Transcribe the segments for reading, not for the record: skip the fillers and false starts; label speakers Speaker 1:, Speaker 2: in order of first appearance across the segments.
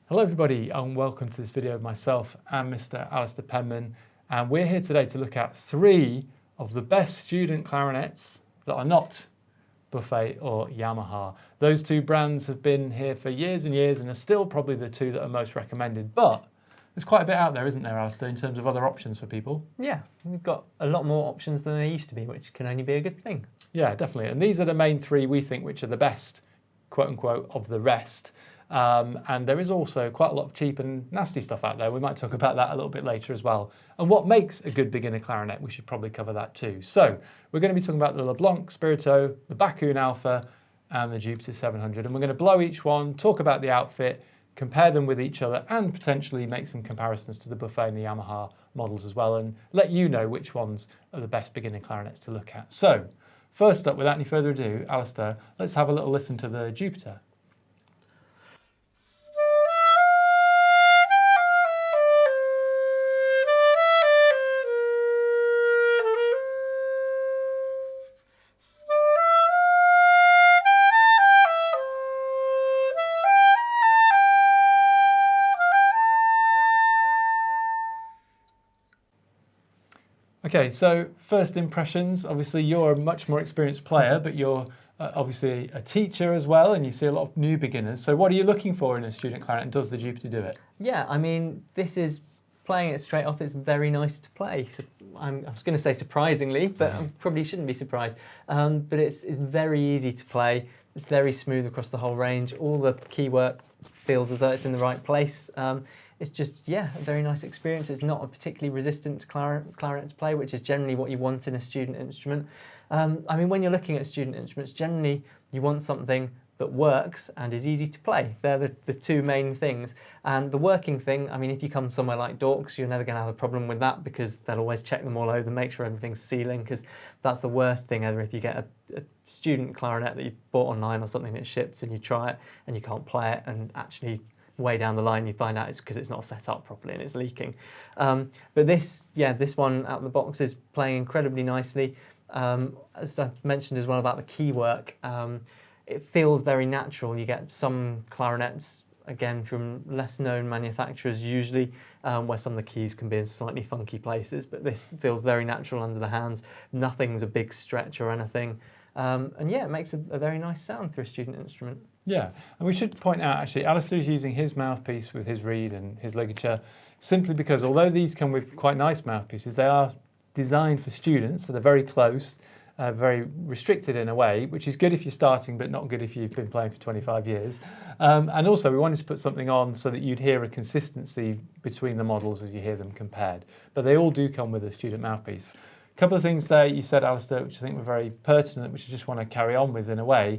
Speaker 1: Hello everybody and welcome to this video of myself and Mr. Alastair Penman, and we're here today to look at 3 of the best student clarinets that are not Buffet or Yamaha. Those 2 brands have been here for years and years and are still probably the 2 that are most recommended, but there's quite a bit out there, isn't there, Alastair, in terms of other options for people?
Speaker 2: Yeah, we've got a lot more options than there used to be, which can only be a good thing.
Speaker 1: Yeah, definitely, and these are the main 3 we think which are the best, quote unquote, of the rest. And there is also quite a lot of cheap and nasty stuff out there. We might talk about that a little bit later as well. And what makes a good beginner clarinet, we should probably cover that too. So we're going to be talking about the Leblanc Spirito, the Backun Alpha and the Jupiter 700. And we're going to blow each one, talk about the outfit, compare them with each other and potentially make some comparisons to the Buffet and the Yamaha models as well and let you know which ones are the best beginner clarinets to look at. So first up, without any further ado, Alastair, let's have a little listen to the Jupiter. Okay, so first impressions, obviously you're a much more experienced player, but you're obviously a teacher as well, and you see a lot of new beginners. So what are you looking for in a student clarinet, and does the Jupiter do it? Yeah,
Speaker 2: I mean, this is, playing it straight off, it's very nice to play. So I was going to say surprisingly, but I probably shouldn't be surprised. But it's very easy to play. It's very smooth across the whole range. All the key work feels as though it's in the right place. It's just, yeah, a very nice experience. It's not a particularly resistant to clarinet to play, which is generally what you want in a student instrument. I mean, when you're looking at student instruments, generally you want something that works and is easy to play. They're the 2 main things. And the working thing, I mean, if you come somewhere like Dorks, you're never going to have a problem with that because they'll always check them all over, make sure everything's sealing, because that's the worst thing ever if you get a student clarinet that you bought online or something that ships and you try it and you can't play it, and actually way down the line you find out it's because it's not set up properly and it's leaking. But this one out of the box is playing incredibly nicely. As I mentioned as well about the key work, it feels very natural. You get some clarinets, again, from less known manufacturers usually, where some of the keys can be in slightly funky places, but this feels very natural under the hands. Nothing's a big stretch or anything. And yeah, it makes a very nice sound through a student instrument.
Speaker 1: Yeah, and we should point out actually, Alastair's using his mouthpiece with his reed and his ligature simply because although these come with quite nice mouthpieces, they are designed for students, so they're very close, very restricted in a way, which is good if you're starting but not good if you've been playing for 25 years. And also we wanted to put something on so that you'd hear a consistency between the models as you hear them compared. But they all do come with a student mouthpiece. A couple of things there you said, Alastair, which I think were very pertinent, which I just want to carry on with in a way,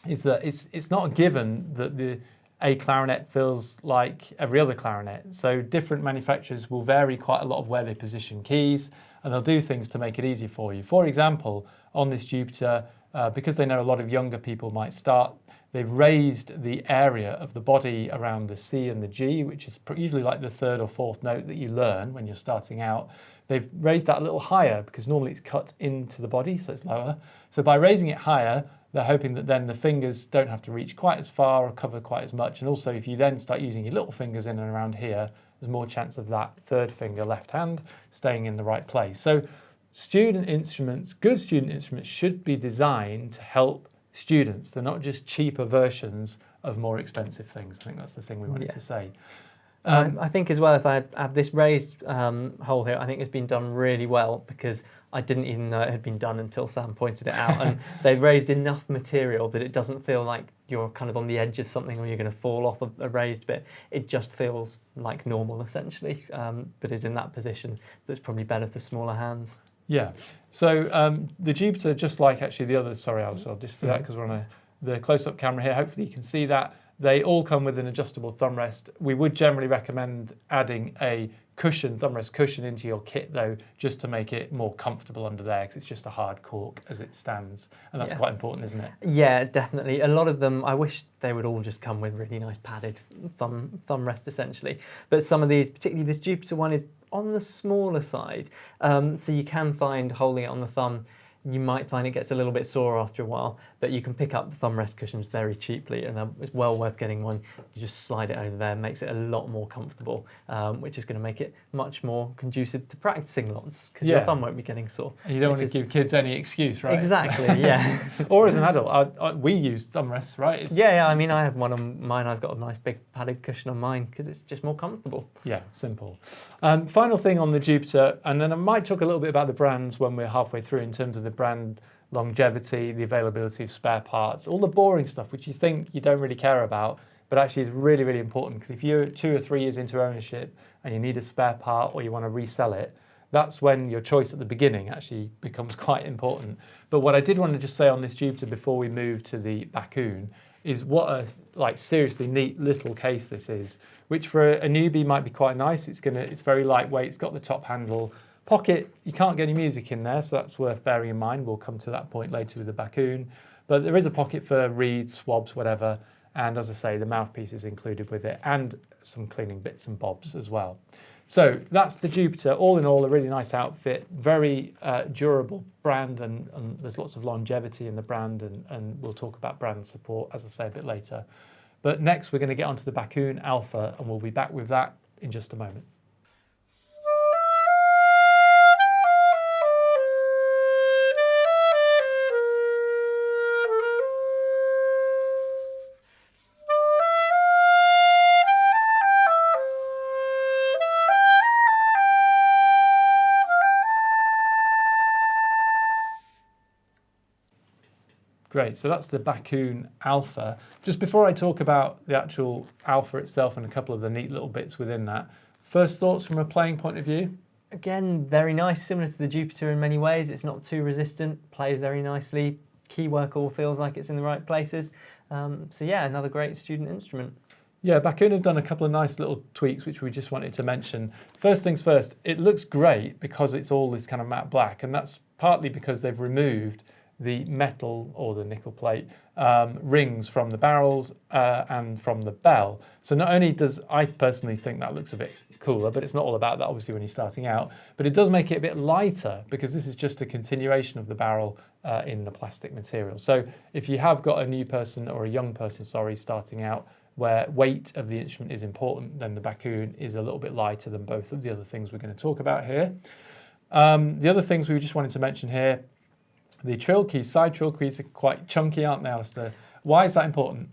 Speaker 1: is that it's not a given that a clarinet feels like every other clarinet. So different manufacturers will vary quite a lot of where they position keys, and they'll do things to make it easier for you. For example, on this Jupiter, because they know a lot of younger people might start, they've raised the area of the body around the C and the G, which is usually like the 3rd or 4th note that you learn when you're starting out. They've raised that a little higher because normally it's cut into the body, so it's lower. So by raising it higher, they're hoping that then the fingers don't have to reach quite as far or cover quite as much. And also if you then start using your little fingers in and around here, there's more chance of that 3rd finger, left hand, staying in the right place. So student instruments, good student instruments should be designed to help students. They're not just cheaper versions of more expensive things. I think that's the thing we wanted to say.
Speaker 2: I think as well, if I had this raised hole here, I think it's been done really well because I didn't even know it had been done until Sam pointed it out. And they've raised enough material that it doesn't feel like you're kind of on the edge of something or you're going to fall off a raised bit. It just feels like normal, essentially, but is in that position that's probably better for smaller hands.
Speaker 1: Yeah, so the Jupiter, just like actually the others, sorry, I'll just do that because we're on the close-up camera here. Hopefully you can see that. They all come with an adjustable thumb rest. We would generally recommend adding a thumb rest cushion into your kit though, just to make it more comfortable under there, because it's just a hard cork as it stands. And that's quite important, isn't it?
Speaker 2: Yeah, definitely. A lot of them, I wish they would all just come with really nice padded thumb rest essentially. But some of these, particularly this Jupiter one, is on the smaller side. So you can find holding it on the thumb, you might find it gets a little bit sore after a while. but you can pick up the thumb rest cushions very cheaply, and it's well worth getting one. You just slide it over there, makes it a lot more comfortable, which is going to make it much more conducive to practicing lots, because your thumb won't be getting sore.
Speaker 1: And you don't want to give kids any excuse, right?
Speaker 2: Exactly, yeah.
Speaker 1: Or as an adult, we use thumb rests, right?
Speaker 2: Yeah, I mean, I have one on mine. I've got a nice big padded cushion on mine because it's just more comfortable.
Speaker 1: Yeah, simple. Final thing on the Jupiter, and then I might talk a little bit about the brands when we're halfway through in terms of the brand longevity, the availability of spare parts, all the boring stuff which you think you don't really care about, but actually is really, really important, because if you're 2 or 3 years into ownership and you need a spare part or you want to resell it, that's when your choice at the beginning actually becomes quite important. But what I did want to just say on this Jupiter before we move to the Backun is what a seriously neat little case this is, which for a newbie might be quite nice. It's very lightweight. It's got the top handle. Pocket, you can't get any music in there, so that's worth bearing in mind. We'll come to that point later with the Backun. But there is a pocket for reeds, swabs, whatever. And as I say, the mouthpiece is included with it, and some cleaning bits and bobs as well. So that's the Jupiter. All in all, a really nice outfit, very durable brand, and there's lots of longevity in the brand, and we'll talk about brand support, as I say, a bit later. But next, we're going to get onto the Backun Alpha, and we'll be back with that in just a moment. Great, so that's the Backun Alpha. Just before I talk about the actual Alpha itself and a couple of the neat little bits within that, first thoughts from a playing point of view?
Speaker 2: Again, very nice, similar to the Jupiter in many ways. It's not too resistant, plays very nicely. Keywork all feels like it's in the right places. So yeah, another great student instrument.
Speaker 1: Yeah, Backun have done a couple of nice little tweaks which we just wanted to mention. First things first, it looks great because it's all this kind of matte black, and that's partly because they've removed the metal or the nickel plate rings from the barrels and from the bell. So not only does I personally think that looks a bit cooler, but it's not all about that obviously when you're starting out, but it does make it a bit lighter because this is just a continuation of the barrel in the plastic material. So if you have got a new person or a young person, starting out, where weight of the instrument is important, then the Backun is a little bit lighter than both of the other things we're going to talk about here. The other things we just wanted to mention here, the trill keys, side trill keys are quite chunky, aren't they, Alastair? Why is that important?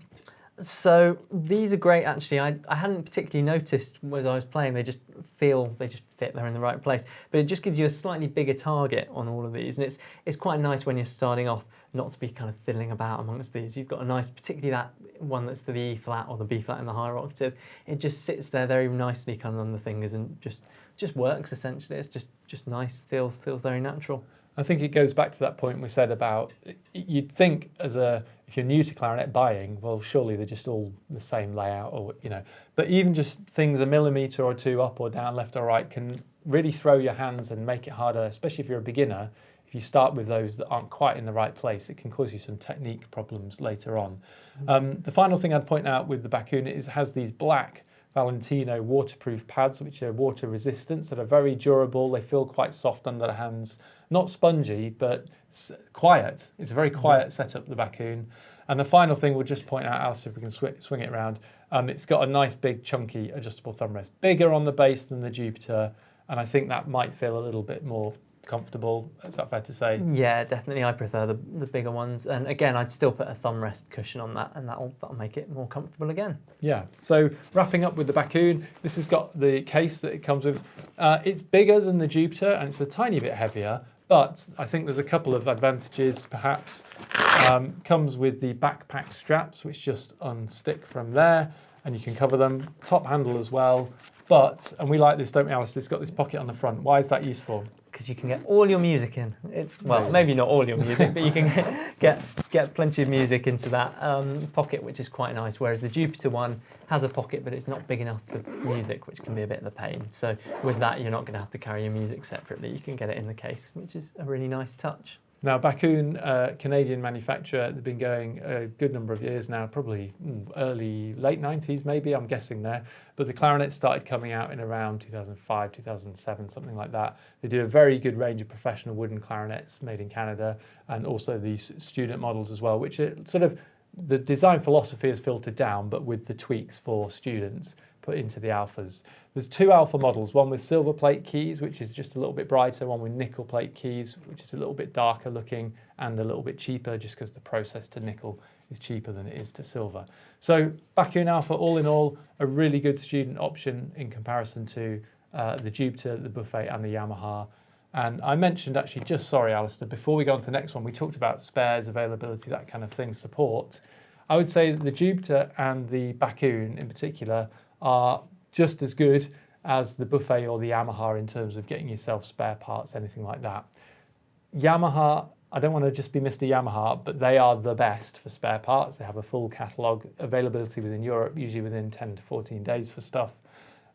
Speaker 2: So these are great actually. I hadn't particularly noticed as I was playing, they just fit, they're in the right place. But it just gives you a slightly bigger target on all of these, and it's quite nice when you're starting off not to be kind of fiddling about amongst these. You've got a nice, particularly that one that's to the E flat or the B flat in the higher octave, it just sits there very nicely kind of on the fingers and just works essentially. It's just nice, feels very natural.
Speaker 1: I think it goes back to that point we said about, you'd think if you're new to clarinet buying, well, surely they're just all the same layout, or but even just things a millimetre or two up or down, left or right, can really throw your hands and make it harder, especially if you're a beginner. If you start with those that aren't quite in the right place, it can cause you some technique problems later on. The final thing I'd point out with the Backun is it has these black Valentino waterproof pads, which are water resistant, that are very durable. They feel quite soft under the hands, not spongy, but quiet. It's a very quiet setup, the Backun. And the final thing we'll just point out, Alistair, if we can swing it around, it's got a nice big chunky adjustable thumb rest, bigger on the bass than the Jupiter, and I think that might feel a little bit more comfortable. Is that fair to say?
Speaker 2: Yeah, definitely. I prefer the bigger ones, and again, I'd still put a thumb rest cushion on that, and that'll make it more comfortable again. Yeah.
Speaker 1: So wrapping up with the Backun, this has got the case that it comes with. It's bigger than the Jupiter, and it's a tiny bit heavier, but I think there's a couple of advantages. Perhaps comes with the backpack straps, which just unstick from there, and you can cover them. Top handle as well. But, and we like this, don't we, Alice? It's got this pocket on the front. Why is that useful?
Speaker 2: Because you can get all your music in. Well, maybe not all your music, but you can get plenty of music into that pocket, which is quite nice. Whereas the Jupiter one has a pocket, but it's not big enough for music, which can be a bit of a pain. So with that, you're not going to have to carry your music separately. You can get it in the case, which is a really nice touch.
Speaker 1: Now, Backun, Canadian manufacturer, they've been going a good number of years now, probably late 90s maybe, I'm guessing there. But the clarinets started coming out in around 2005, 2007, something like that. They do a very good range of professional wooden clarinets made in Canada, and also these student models as well, which are sort of, the design philosophy is filtered down, but with the tweaks for students put into the Alphas. There's 2 Alpha models, one with silver plate keys, which is just a little bit brighter, one with nickel plate keys, which is a little bit darker looking and a little bit cheaper, just because the process to nickel is cheaper than it is to silver. So Backun Alpha, all in all, a really good student option in comparison to the Jupiter, the Buffet and the Yamaha. And I mentioned actually, just sorry Alastair, before we go on to the next one, we talked about spares, availability, that kind of thing, support. I would say that the Jupiter and the Backun in particular are just as good as the Buffet or the Yamaha in terms of getting yourself spare parts, anything like that. Yamaha, I don't want to just be Mr. Yamaha, but they are the best for spare parts. They have a full catalogue, availability within Europe, usually within 10 to 14 days for stuff.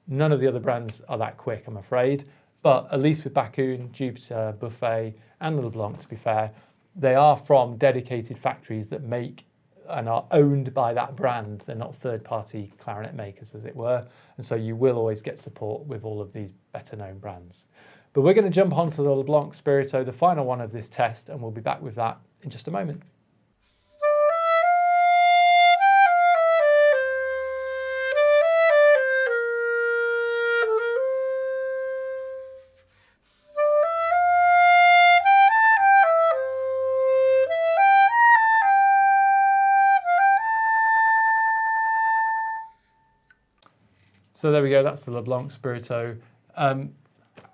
Speaker 1: None of the other brands are that quick, I'm afraid. But at least with Backun, Jupiter, Buffet and LeBlanc, to be fair, they are from dedicated factories that make and are owned by that brand. They're not third-party clarinet makers, as it were. And so you will always get support with all of these better-known brands. But we're going to jump onto the LeBlanc Spirito, the final one of this test, and we'll be back with that in just a moment. So there we go, that's the LeBlanc Spirito.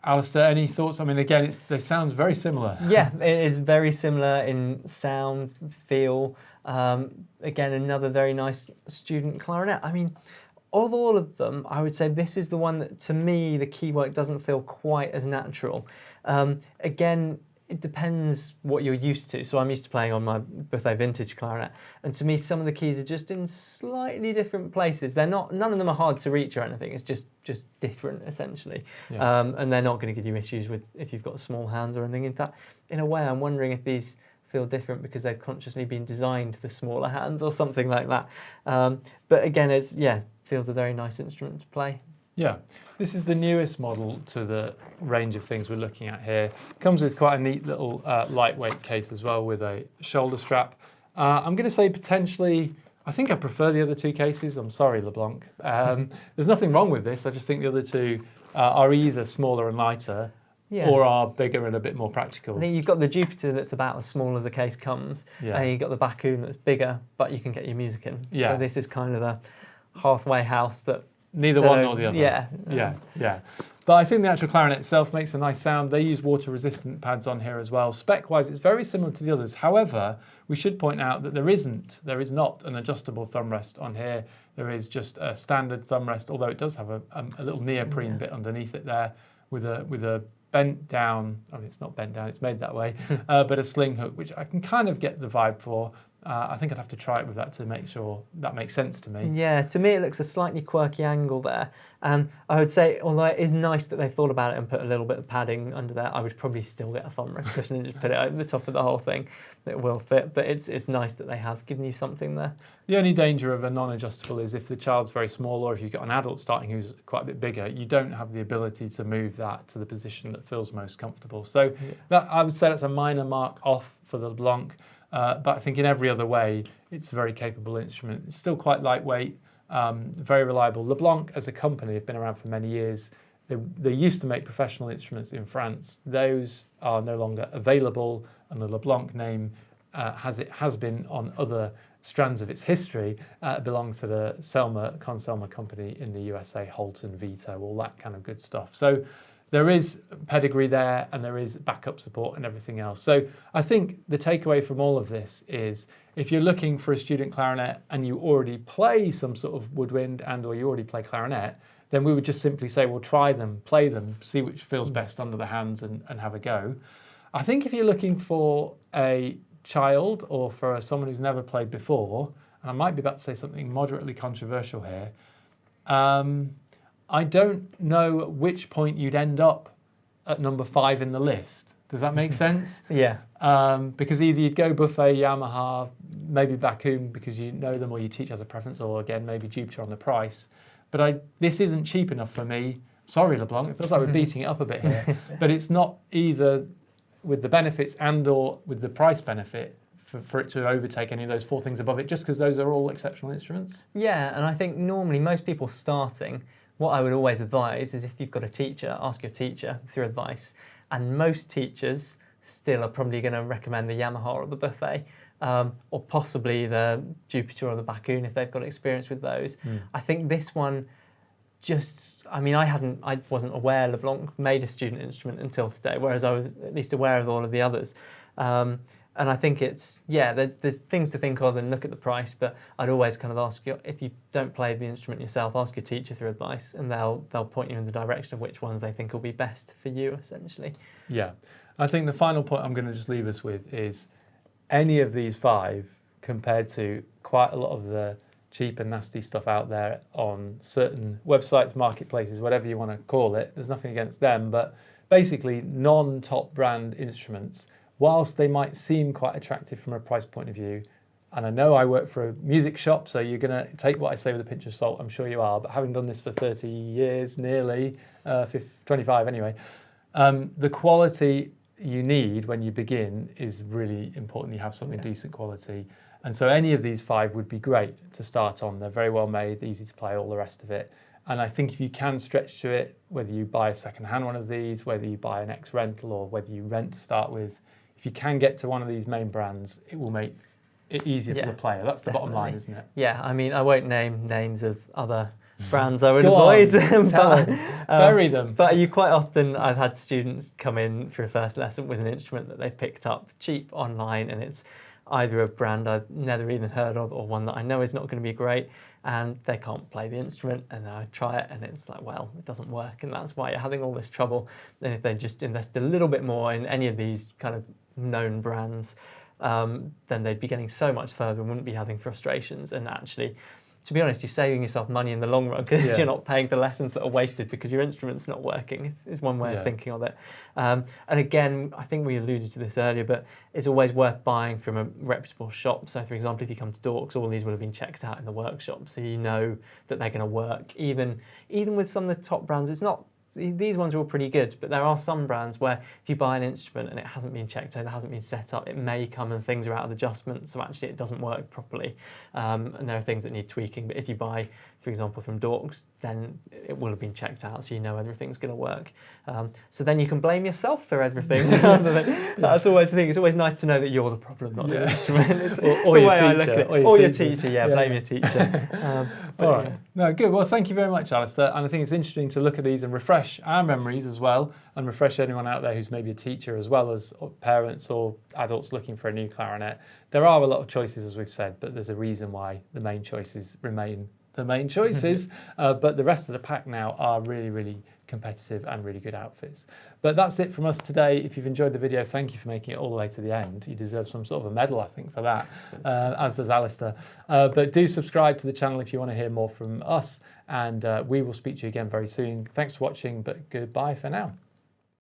Speaker 1: Alastair, any thoughts? I mean, again, they sound very similar.
Speaker 2: Yeah, it is very similar in sound, feel. Again, another very nice student clarinet. I mean, of all of them, I would say this is the one that, to me, the keywork doesn't feel quite as natural. Again, it depends what you're used to. So I'm used to playing on my Buffet vintage clarinet, and to me some of the keys are just in slightly different places. They're not, none of them are hard to reach or anything. It's just different essentially. Yeah. And they're not going to give you issues with if you've got small hands or anything. In fact, in a way, I'm wondering if these feel different because they've consciously been designed for smaller hands or something like that. But again, it's, yeah, feels a very nice instrument to play.
Speaker 1: Yeah, this is the newest model to the range of things we're looking at here. Comes with quite a neat little lightweight case as well with a shoulder strap. I'm going to say potentially, I think I prefer the other two cases. I'm sorry, LeBlanc. There's nothing wrong with this. I just think the other two are either smaller and lighter, yeah, or are bigger and a bit more practical.
Speaker 2: I think you've got the Jupiter that's about as small as a case comes, yeah, and you've got the Backun that's bigger, but you can get your music in. Yeah. So this is kind of a halfway house that
Speaker 1: neither one nor the other.
Speaker 2: Yeah.
Speaker 1: Yeah. But I think the actual clarinet itself makes a nice sound. They use water-resistant pads on here as well. Spec-wise, it's very similar to the others. However, we should point out that there is not an adjustable thumb rest on here. There is just a standard thumb rest, although it does have a little neoprene bit underneath it there with a bent down, I mean, it's not bent down, it's made that way, but a sling hook, which I can kind of get the vibe for. I think I'd have to try it with that to make sure that makes sense to me.
Speaker 2: Yeah, to me it looks a slightly quirky angle there. And I would say, although it is nice that they thought about it and put a little bit of padding under there, I would probably still get a thumb rest cushion and just put it over the top of the whole thing. It will fit, but it's nice that they have given you something there.
Speaker 1: The only danger of a non-adjustable is if the child's very small, or if you've got an adult starting who's quite a bit bigger, you don't have the ability to move that to the position that feels most comfortable. So that, I would say that's a minor mark off for the LeBlanc. But I think in every other way, it's a very capable instrument. It's still quite lightweight, very reliable. LeBlanc as a company have been around for many years. They used to make professional instruments in France. Those are no longer available, and the LeBlanc name, has been on other strands of its history, belongs to the Conselma company in the USA, Holton, Vito, all that kind of good stuff. So there is pedigree there, and there is backup support and everything else. So I think the takeaway from all of this is, if you're looking for a student clarinet and you already play some sort of woodwind or you already play clarinet, then we would just simply say, well, try them, play them, see which feels best under the hands and have a go. I think if you're looking for a child or for someone who's never played before, and I might be about to say something moderately controversial here, I don't know at which point you'd end up at number 5 in the list. Does that make sense?
Speaker 2: Yeah.
Speaker 1: Because either you'd go Buffet, Yamaha, maybe Backun because you know them or you teach as a preference, or again, maybe Jupiter on the price. But this isn't cheap enough for me. Sorry, LeBlanc, it feels like we're beating it up a bit here. But it's not either with the benefits and or with the price benefit for it to overtake any of those 4 things above it, just because those are all exceptional instruments.
Speaker 2: Yeah, and I think normally most people starting, what I would always advise is if you've got a teacher, ask your teacher for advice. And most teachers still are probably going to recommend the Yamaha or the Buffet, or possibly the Jupiter or the Backun if they've got experience with those. I think this one I wasn't aware LeBlanc made a student instrument until today, whereas I was at least aware of all of the others. And I think there's things to think of and look at the price, but I'd always kind of ask you, if you don't play the instrument yourself, ask your teacher for advice, and they'll point you in the direction of which ones they think will be best for you, essentially.
Speaker 1: Yeah, I think the final point I'm going to just leave us with is any of these 5 compared to quite a lot of the cheap and nasty stuff out there on certain websites, marketplaces, whatever you want to call it. There's nothing against them, but basically non-top brand instruments, whilst they might seem quite attractive from a price point of view, and I know I work for a music shop, so you're going to take what I say with a pinch of salt, I'm sure you are, but having done this for 30 years, nearly, 25 anyway, the quality you need when you begin is really important. You have something decent quality. And so any of these 5 would be great to start on. They're very well made, easy to play, all the rest of it. And I think if you can stretch to it, whether you buy a second-hand one of these, whether you buy an ex-rental or whether you rent to start with, if you can get to one of these main brands, it will make it easier for the player. That's the bottom line, isn't it?
Speaker 2: Yeah, I mean, I won't name names of other brands I would
Speaker 1: Go
Speaker 2: avoid.
Speaker 1: On, bury them.
Speaker 2: But I've had students come in for a first lesson with an instrument that they've picked up cheap online, and it's either a brand I've never even heard of or one that I know is not going to be great, and they can't play the instrument, and I try it and it's like, well, it doesn't work, and that's why you're having all this trouble. And if they just invest a little bit more in any of these kind of known brands, then they'd be getting so much further and wouldn't be having frustrations. And actually, to be honest, you're saving yourself money in the long run because you're not paying for lessons that are wasted because your instrument's not working, is one way of thinking of it. And again, I think we alluded to this earlier, but it's always worth buying from a reputable shop. So for example, if you come to Dorks, all these will have been checked out in the workshop, so you know that they're going to work. Even with some of the top brands, it's not, these ones are all pretty good, but there are some brands where if you buy an instrument and it hasn't been checked out, it hasn't been set up, it may come and things are out of adjustment, so actually it doesn't work properly. And there are things that need tweaking, but if you buy, for example, from Dorks, then it will have been checked out, so you know everything's going to work. So then you can blame yourself for everything. That's always the thing. It's always nice to know that you're the problem, not the instrument. It's
Speaker 1: or
Speaker 2: the
Speaker 1: your
Speaker 2: way I
Speaker 1: teacher,
Speaker 2: look at it.
Speaker 1: or your
Speaker 2: teacher, blame your teacher.
Speaker 1: All right. No, good. Well, thank you very much, Alastair. And I think it's interesting to look at these and refresh our memories as well, and refresh anyone out there who's maybe a teacher as well as parents or adults looking for a new clarinet. There are a lot of choices, as we've said, but there's a reason why the main choices remain the main choices. But the rest of the pack now are really, really competitive and really good outfits. But that's it from us today. If you've enjoyed the video, thank you for making it all the way to the end. You deserve some sort of a medal, I think, for that, as does Alastair. But do subscribe to the channel if you want to hear more from us, and we will speak to you again very soon. Thanks for watching, but goodbye for now.